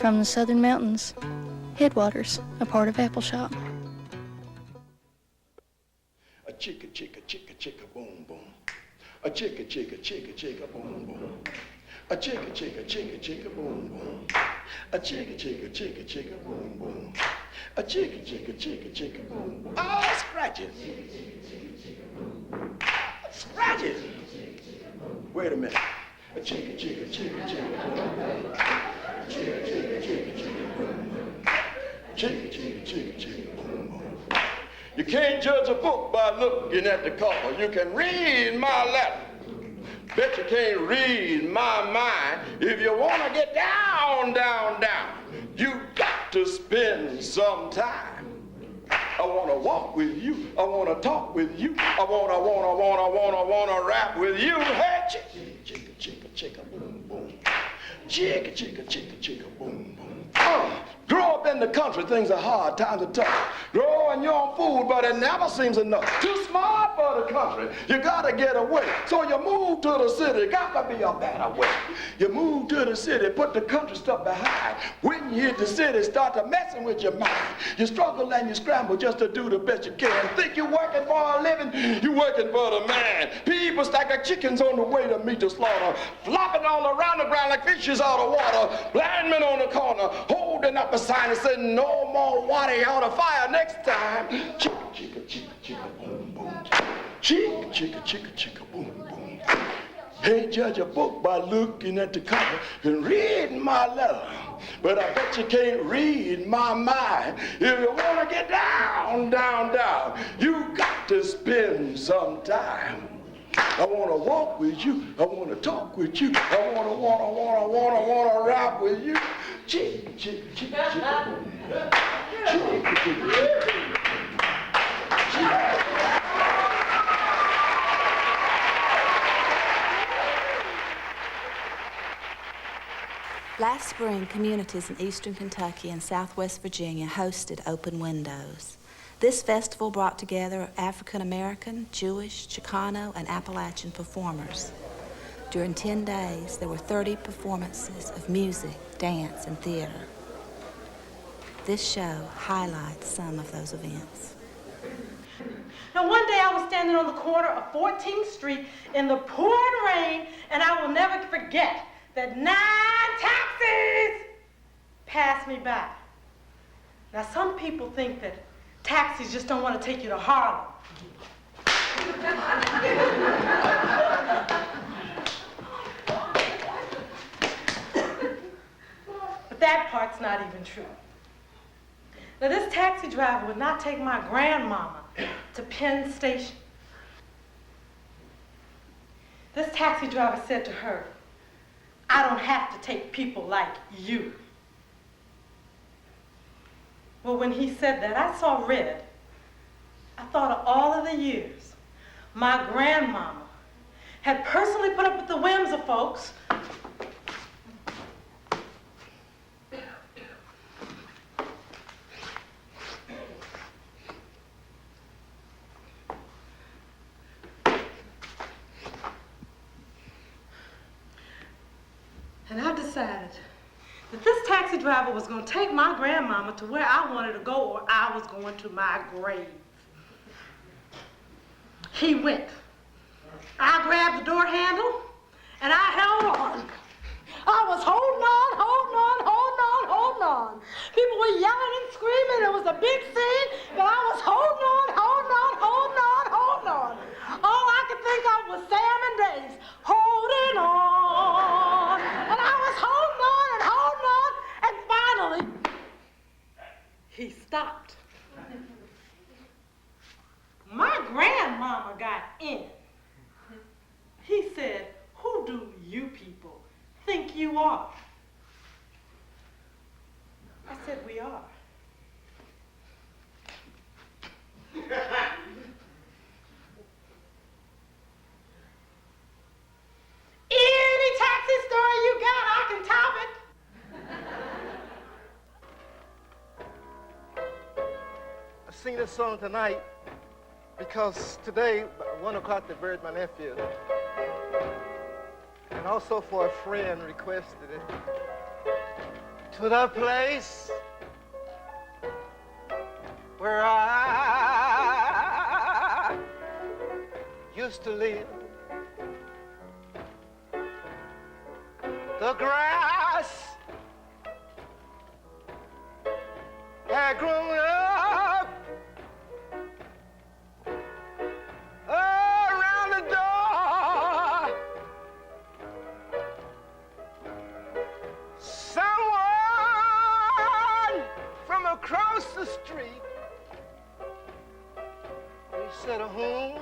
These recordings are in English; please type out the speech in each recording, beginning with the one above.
from the southern mountains. Headwaters, a part of Appalachia. A chicka, chicka, chicka, chicka, boom, boom. A chicka, chicka, chicka, chicka, boom, boom. A chicka, chicka, chicka, chicka, boom, boom. A chicka, chicka, chicka, chicka, boom, boom. A chicka, chicka, chicka, chicka, boom, boom. Oh, scratch it. Scratch it. Wait a minute. A chicka, chicka, chicka, chicka, boom, boom. Chicka, chicka, chicka, chicka, boom, boom. Chicka, chicka, chicka, chicka, boom, boom. You can't judge a book by looking at the cover. You can read my letter. Bet you can't read my mind. If you want to get down, down, down, you got to spend some time. I want to walk with you. I want to talk with you. I want to rap with you. Hey, chicka, chicka, chicka, chicka, boom, boom. Chicka, chicka, chicka, chicka, boom, boom. Grow up in the country, things are hard, times are tough. Grow and you're on food, but it never seems enough. Too smart for the country, you gotta get away. So you move to the city, gotta be a better way. You move to the city, put the country stuff behind. When you hit the city, start to messing with your mind. You struggle and you scramble just to do the best you can. Think you're working for a living, you're working for the man. People stack their chickens on the way to meet the slaughter. Flopping all around the ground like fishes out of water. Blind men on the corner, holding up a sign that said no more water out of fire next time. Chicka, chicka, chicka, chicka, boom, boom. Chicka, chicka, chicka, chicka, boom, boom. Can't judge a book by looking at the cover and reading my letter. But I bet you can't read my mind. If you want to get down, down, down, you got to spend some time. I want to walk with you. I want to talk with you. I want to rap with you. Chicka, chicka, chicka, chicka, boom. Chicka, chicka, chicka. Last spring, communities in eastern Kentucky and southwest Virginia hosted Open Windows. This festival brought together African American, Jewish, Chicano, and Appalachian performers. During 10 days, there were 30 performances of music, dance, and theater. This show highlights some of those events. Now, one day I was standing on the corner of 14th Street in the pouring rain, and I will never forget that 9 taxis passed me by. Now, some people think that taxis just don't want to take you to Harlem. But that part's not even true. Now, this taxi driver would not take my grandmama to Penn Station. This taxi driver said to her, "I don't have to take people like you." Well, when he said that, I saw red. I thought of all of the years my grandmama had personally put up with the whims of folks and I decided that this taxi driver was going to take my grandmama to where I wanted to go, or I was going to my grave. He went. I grabbed the door handle, and I held on. I was holding on, holding on, holding on, holding on. People were yelling and screaming. It was a big scene, but I was holding on, holding on, holding on, holding on. All I could think of was Sam and Dave's holding on. And I was holding on and holding on, and finally, he stopped. My grandmama got in. He said, "Who do you people think you are?" I said, "We are." Any taxi story you got, I can top it. I sing this song tonight because today, at 1 o'clock, they buried my nephew. And also for a friend requested it for the place where I used to live. The grass had grown up around the door. Someone from across the street, he said, whom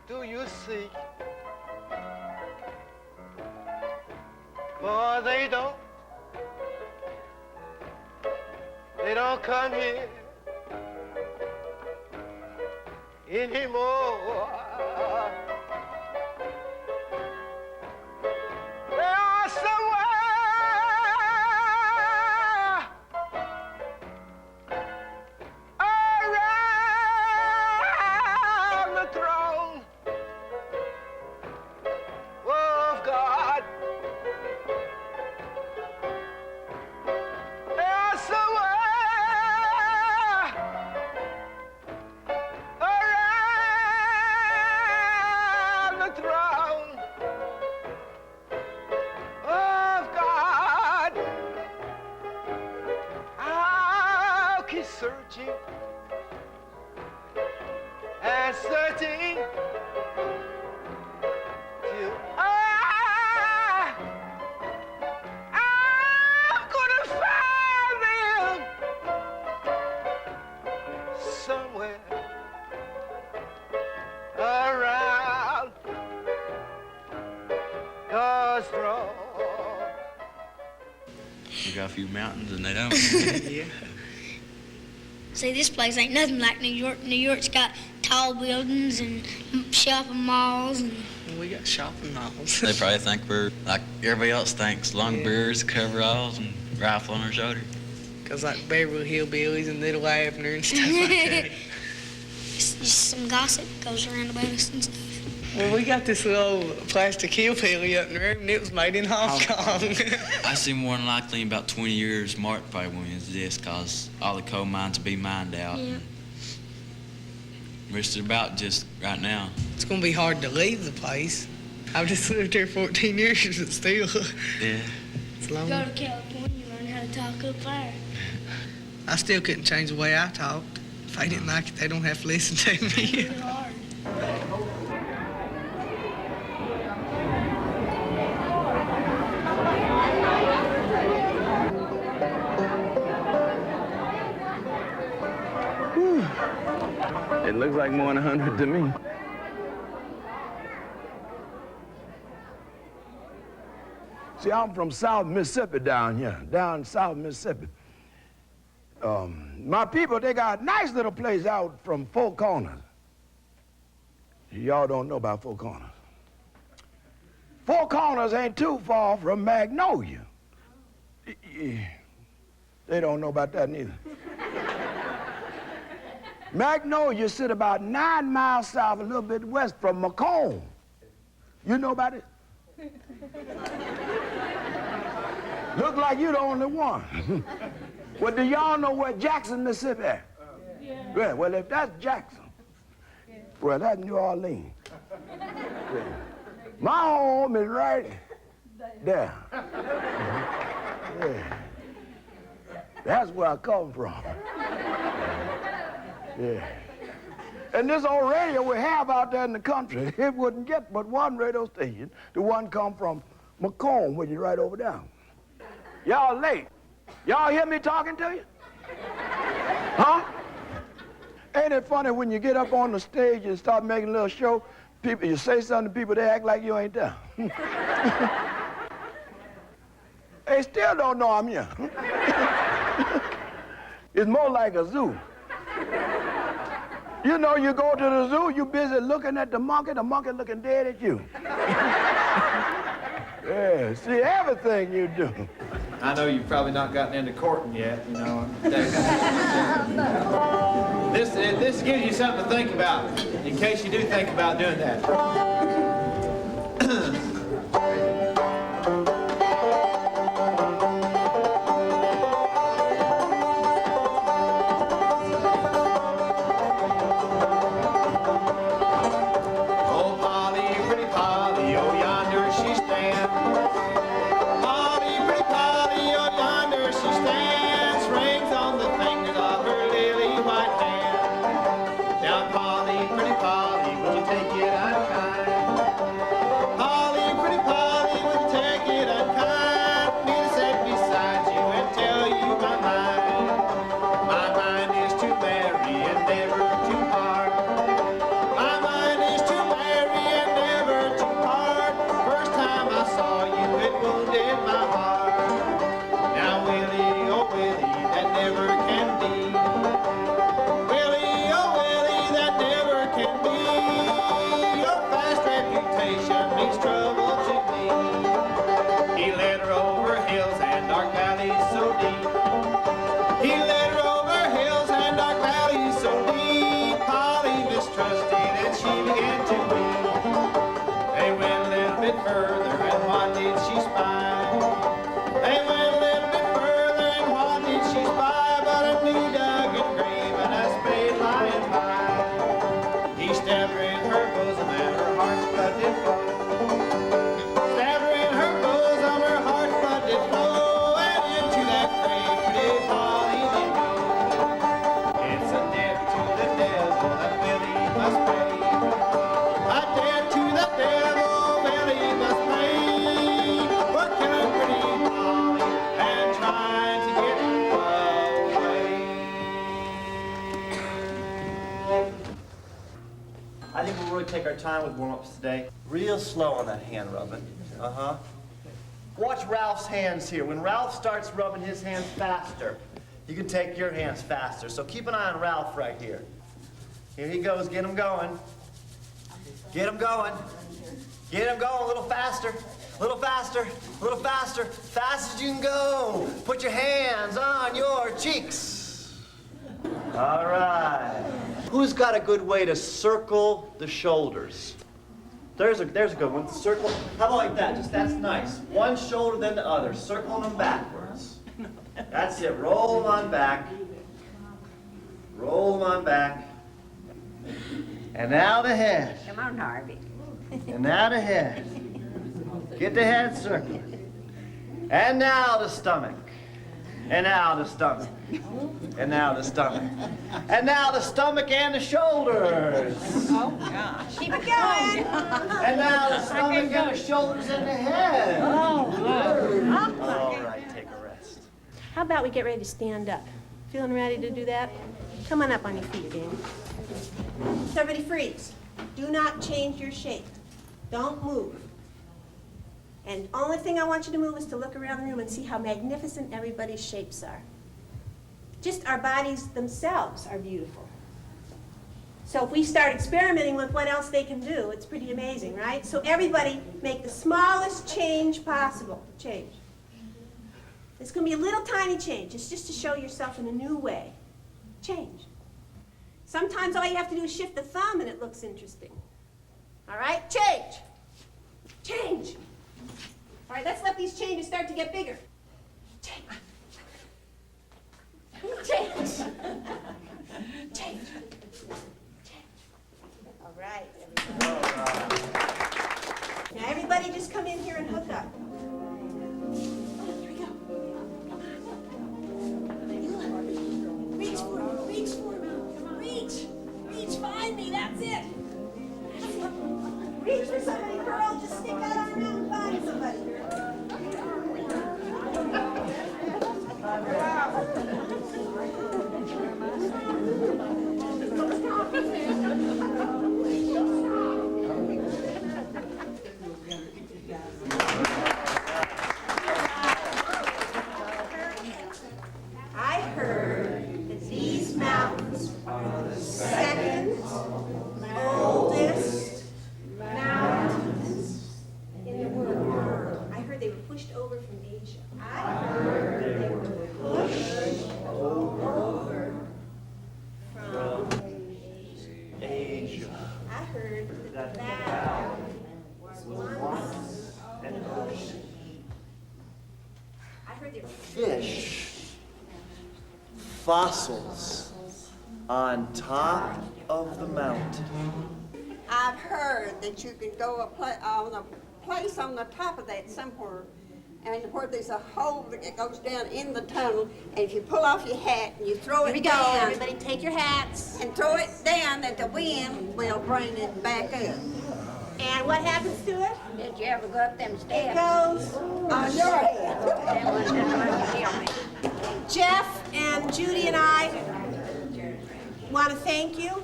do you seek? For they don't come here anymore. They are somewhere around the throne of God. They are somewhere around the throne of God. I'll keep searching and searching till I'm gonna find them somewhere around God's throne. We got a few mountains and they don't. Yeah. See, this place ain't nothing like New York. New York's got tall buildings and shopping malls and... We got shopping malls. They probably think we're like everybody else thinks, long beards, coveralls, and rifle on our shoulder. Cause like Beverly Hillbillies and Little Abner and stuff like that. Just some gossip goes around about us and stuff. Well, we got this little plastic hillbilly up in the room, and it was made in Hong Kong. I see more than likely in about 20 years, Mark probably won't exist because all the coal mines will be mined out. Yeah. We're just about just right now. It's gonna be hard to leave the place. I've just lived here 14 years, but still. Yeah. It's long. Go to California, learn how to talk up there. I still couldn't change the way I talked. If they didn't like it, they don't have to listen to me. It's really hard. It looks like more than 100 to me. See, I'm from South Mississippi down here, down South Mississippi. My people, they got a nice little place out from Four Corners. Y'all don't know about Four Corners. Four Corners ain't too far from Magnolia. They don't know about that neither. Magnolia sit about 9 miles south, a little bit west from Macomb. You know about it? Look like you the only one. Well, do y'all know where Jackson, Mississippi is? Yeah. Well, if that's Jackson, well, that's New Orleans. Yeah. My home is right there. Yeah. That's where I come from. Yeah. And this old radio we have out there in the country, it wouldn't get but one radio station. The one come from Macomb, which is right over there. Y'all late. Y'all hear me talking to you? Huh? Ain't it funny when you get up on the stage and start making a little show, people, you say something to people, they act like you ain't there. They still don't know I'm here. It's more like a zoo. You know, you go to the zoo, you busy looking at the monkey looking dead at you. Yeah, see everything you do. I know you've probably not gotten into courting yet, you know. This gives you something to think about, in case you do think about doing that. Polly, pretty Polly, oh yonder she stands, rings on the fingers of her lily white hand. Now Polly, pretty Polly, would you take it unkind? Polly, pretty Polly, would you take it unkind? Me to sit beside you and tell you my mind. My mind is to marry and never to part. My mind is to marry and never to part. First time I saw you, it wounded my heart. Now Willie, oh Willie, that never can be. Willie, oh Willie, that never can be. Your fast reputation means trouble to me. He led her over hills and dark valleys so deep. He led her over hills and dark valleys so deep. Polly mistrusted and she began to weep. They went a little bit further and what did she spy? They went a little bit further and what did she spy? But a new duggan grave and a spade lying by. He stabbed her in her bosom and her heart's blood did flow. Stabbed her in her bosom, her heart's blood did flow. And into that grave pretty Polly did go. It's a debt to the devil that Willie must pay. A debt to the devil Willie must pay. For killing pretty Polly and trying to get away. I think we'll really take our time with warm-ups today. Real slow on that hand rubbing. Uh-huh. Watch Ralph's hands here. When Ralph starts rubbing his hands faster, you can take your hands faster. So keep an eye on Ralph right here. Here he goes. Get him going. Get him going. Get him going a little faster. A little faster. A little faster. Fast as you can go. Put your hands on your cheeks. All right. Who's got a good way to circle the shoulders? There's a good one. Circle. How about like that? Just that's nice. One shoulder, then the other. Circling them backwards. That's it. Roll them on back. Roll them on back. And now the head. Come on, Harvey. And now the head. Get the head circled. And now the stomach. And now the stomach. And now the stomach. And now the stomach and the shoulders. Oh, gosh. Keep it going. And now the stomach and the shoulders and the head. Oh, all right, take a rest. How about we get ready to stand up? Feeling ready to do that? Come on up on your feet, Danny. So everybody freeze. Do not change your shape. Don't move. And only thing I want you to move is to look around the room and see how magnificent everybody's shapes are. Just our bodies themselves are beautiful. So if we start experimenting with what else they can do, it's pretty amazing, right? So everybody make the smallest change possible. Change. It's going to be a little tiny change. It's just to show yourself in a new way. Change. Sometimes all you have to do is shift the thumb and it looks interesting. All right? Change. Change. All right, let's let these changes start to get bigger. Change. Change. Change. All right. Now everybody just come in here and hook up. Here we go. Reach for me. Reach for me. Reach. Reach. Find me. That's it. Reach for somebody, Earl. Just stick out our arm and find somebody. I heard that these mountains are the second oldest mountains in the world. I heard they were pushed over from Asia. I heard they were pushed over from Asia. I heard that the valley was once an ocean. I heard they were Fish. Fossils on top of the mountain. I've heard that you can go on place on the top of that somewhere, and where there's a hole that goes down in the tunnel, and if you pull off your hat and you throw it down. Here we go, everybody take your hats. And throw it down, that the wind will bring it back up. And what happens to it? Did you ever go up them steps? It goes on your head. Jeff and Judy and I want to thank you,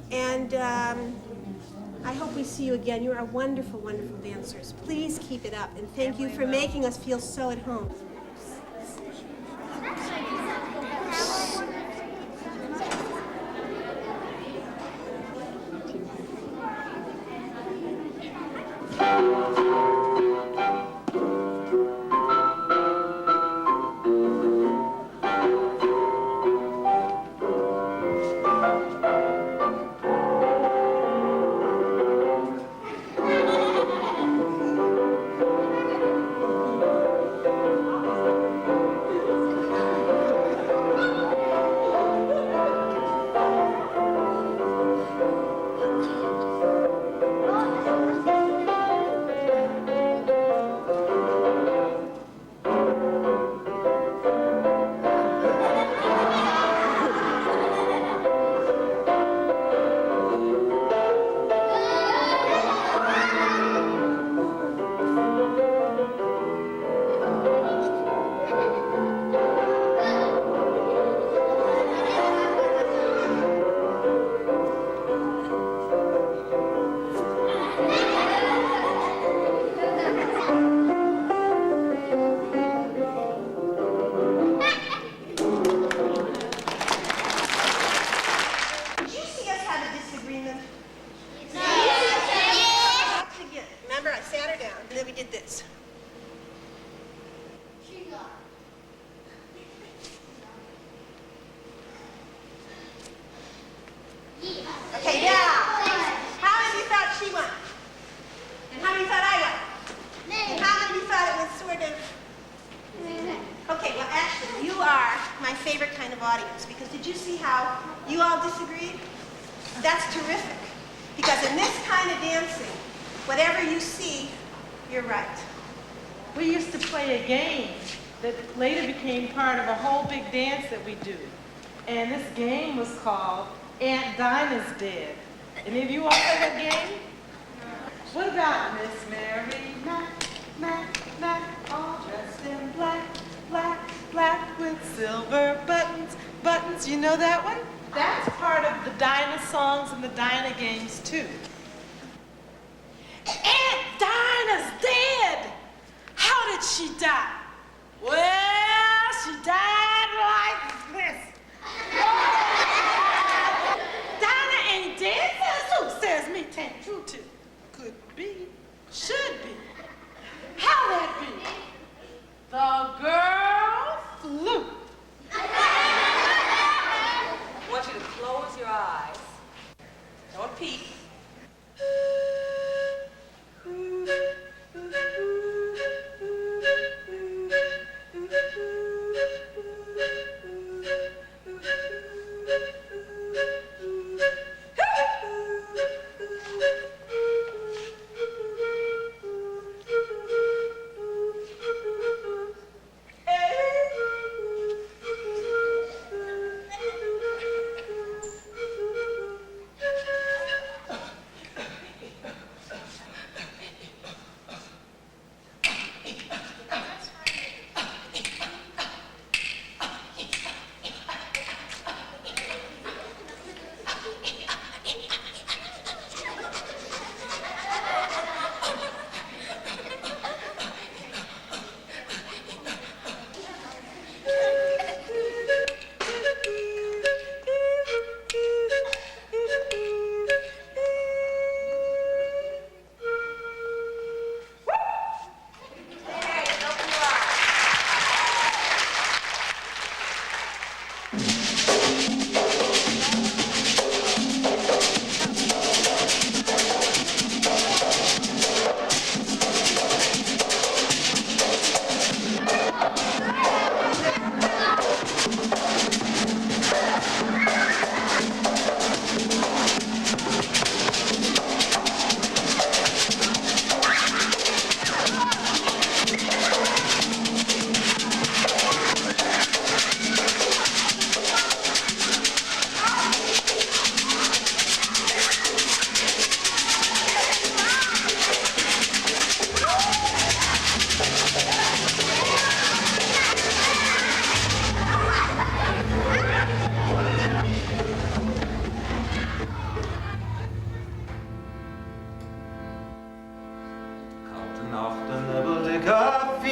and I hope we see you again. You're a wonderful, wonderful dancers. Please keep it up, and thank you for making us feel so at home. And this game was called Aunt Dinah's Dead. Any of you all play that game? What about Miss Mary Mac, all dressed in black, black with silver buttons. You know that one? That's part of the Dinah songs and the Dinah games too. Aunt Dinah's dead! How did she die? Well, she died like this. Dinah ain't dead, who says me tain't true to? Could be, should be. How that be? The girl flew. I want you to close your eyes. Don't peek.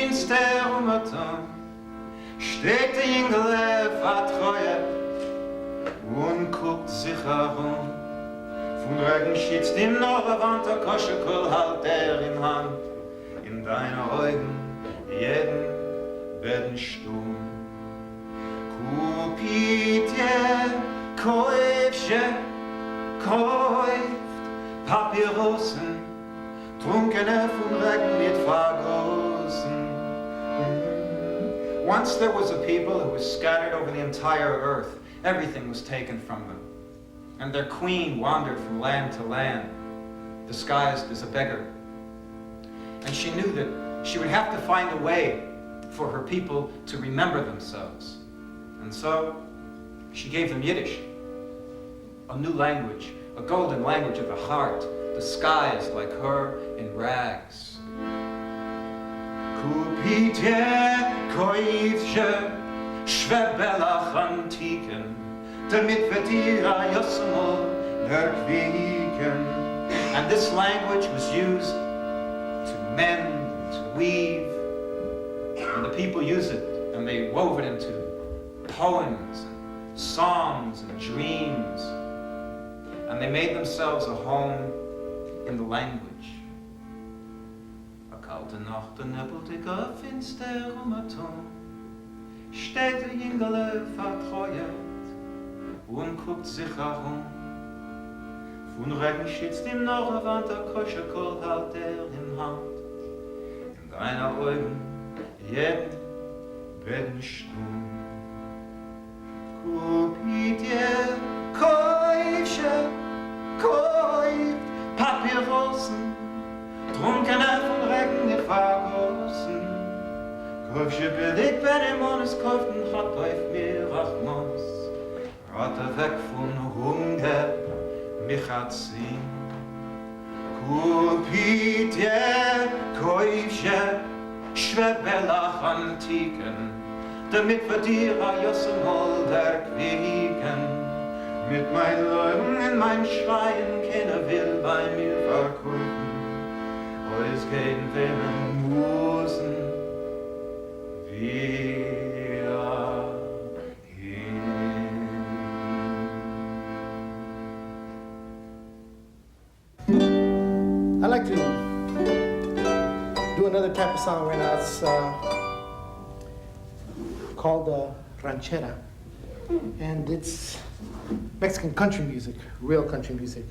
finster Maton steht der Jüngele vertreuet und guckt sich herum. Von Regen schützt ihm noch eine Wand, der Koschekoll halt in Hand. In deinen Augen jeden werden stumm. Kupitje, Käufche, kauft Papierosen, trunkene von Regen mit vergossen. Once there was a people who was scattered over the entire earth. Everything was taken from them. And their queen wandered from land to land, disguised as a beggar. And she knew that she would have to find a way for her people to remember themselves. And so she gave them Yiddish, a new language, a golden language of the heart, disguised like her in rags. Kupitje, Koivje, Schwebelach Antiken, damit wird ihre Jossel erquieken. And this language was used to mend, to weave, and the people used it, and they wove it into poems and songs and dreams, and they made themselves a home in the language. A kalte Nacht, a nebeldige finster Maton, steht der Jüngele vertreuet und guckt sich herum. Von Regen schützt ihm noch eine Wand, der Koschekoll halt in Hand. In deiner Augen jeden werden stumm. Kupitje, Käufche, kauft Papierosen, trunkene von Regen mit vergossen. Kaufje billig, wenn ihr Mannes kauft, und hat auf mir Rachmos. Rate weg von Hunger, mich hat sie. Kupitje, Käufje, Schwebelach Antiken, damit wir dir a Jossemol erquieken. Mit meinen Leuten in mein Schreien, keiner will bei mir verkaufen. Heus gehen wir Musen, wir hin. I like to do another type of song right now. It's called Ranchera. And it's Mexican country music, real country music.